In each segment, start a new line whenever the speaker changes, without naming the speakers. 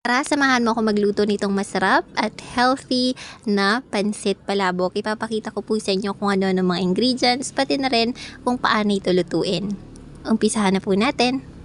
Tara, samahan mo ako magluto nitong masarap at healthy na pansit palabok. Ipapakita ko po sa inyo kung ano ang mga ingredients, pati na rin kung paano ito lutuin. Umpisahan na po natin.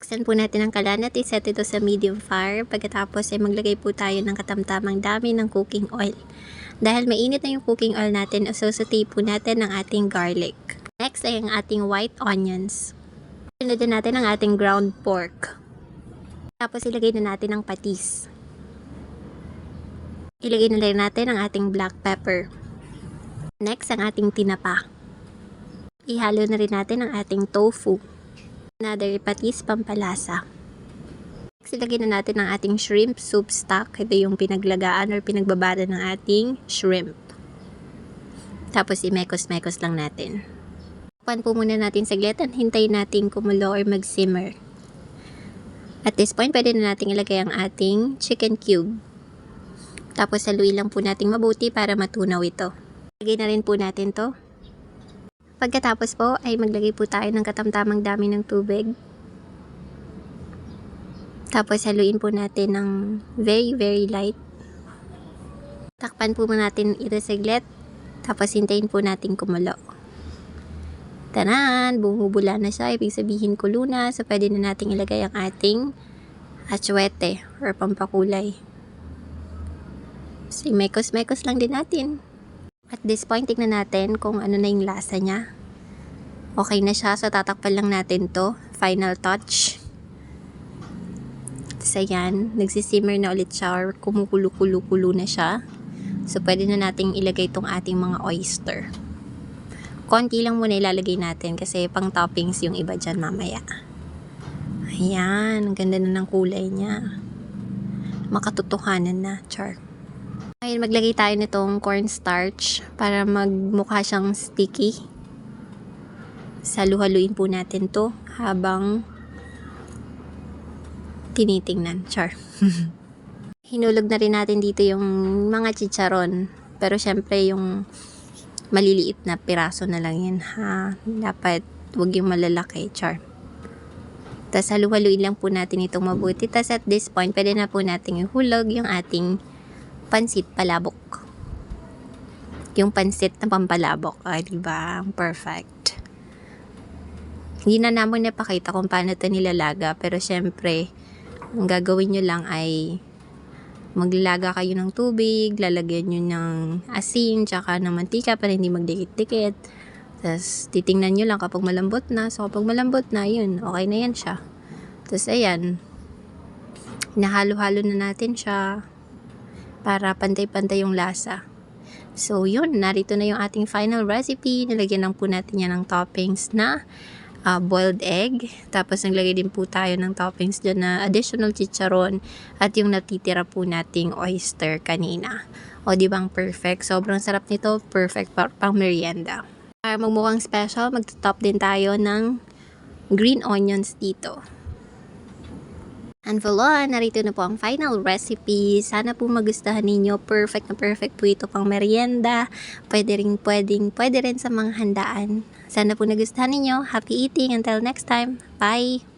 Buksan po natin ang kalan at iset ito sa medium fire. Pagkatapos ay maglagay po tayo ng katamtamang dami ng cooking oil. Dahil mainit na yung cooking oil natin, saute po natin ang ating garlic. Next ay ang ating white onions. Sunod na natin ang ating ground pork. Tapos ilagay na natin ang patis. Ilagay na rin natin ang ating black pepper. Next ang ating tinapa. Ihalo na rin natin ang ating tofu. Another patis pampalasa. Next, ilagay na natin ang ating shrimp soup stock. Ito yung pinaglagaan or pinagbabada ng ating shrimp. Tapos imekos-mekos lang natin. Takpan po muna natin saglit at hintayin natin kumulo or mag-simmer. At this point, pwede na natin ilagay ang ating chicken cube. Tapos haluin lang po natin mabuti para matunaw ito. Ilagay na rin po natin to. Pagkatapos po ay maglagay po tayo ng katamtamang dami ng tubig. Tapos haluin po natin ng very light. Takpan po natin ito saglit. Tapos hintayin po natin kumulo. Tanan! Bumubula na siya. Ibig sabihin kulo na. So pwede na natin ilagay ang ating atsuete or pampakulay. So mekos-mekos lang din natin. At this point, tignan natin kung ano na yung lasa niya. Okay na siya, so tatakpan lang natin to. Final touch. So ayan, nagsisimmer na ulit siya or kumukulo-kulo na siya. So pwede na nating ilagay itong ating mga oyster. Konti lang muna ilalagay natin kasi pang toppings yung iba dyan mamaya. Ayan, ang ganda na ng kulay niya. Makatotohanan na, char. Ngayon, maglagay tayo nitong cornstarch para magmukha siyang sticky. Salu-haluin po natin to habang tinitingnan. Char. Hinulog na rin natin dito yung mga chicharon. Pero syempre yung maliliit na piraso na lang yan. Ha? Dapat wag yung malalaki. Char. Tapos halu-haluin lang po natin itong mabuti. Tapos at this point, pwede na po natin ihulog yung ating pansit palabok. Yung pansit na pampalabok. Ay, diba? Perfect. Hindi na namin napakita kung paano ito nilalaga. Pero syempre, ang gagawin nyo lang ay maglalaga kayo ng tubig, lalagyan nyo ng asin, tsaka ng mantika para hindi magdikit-dikit. Tapos, titingnan nyo lang kapag malambot na. So, kapag malambot na, yun, okay na yan siya. Tapos, ayan. Nahalo-halo na natin siya para pantay-pantay yung lasa. So, yun. Narito na yung ating final recipe. Nilagyan lang po natin yan ng toppings na boiled egg. Tapos, naglagay din po tayo ng toppings dyan na additional chicharon at yung natitira po nating oyster kanina. O, di bang perfect? Sobrang sarap nito. Perfect pang merienda. Para magmukhang special, magtotop din tayo ng green onions dito. And voila, narito na po ang final recipe. Sana po magustuhan ninyo. Perfect na perfect po ito pang merienda. Pwede rin sa mga handaan. Sana po nagustuhan ninyo. Happy eating. Until next time. Bye!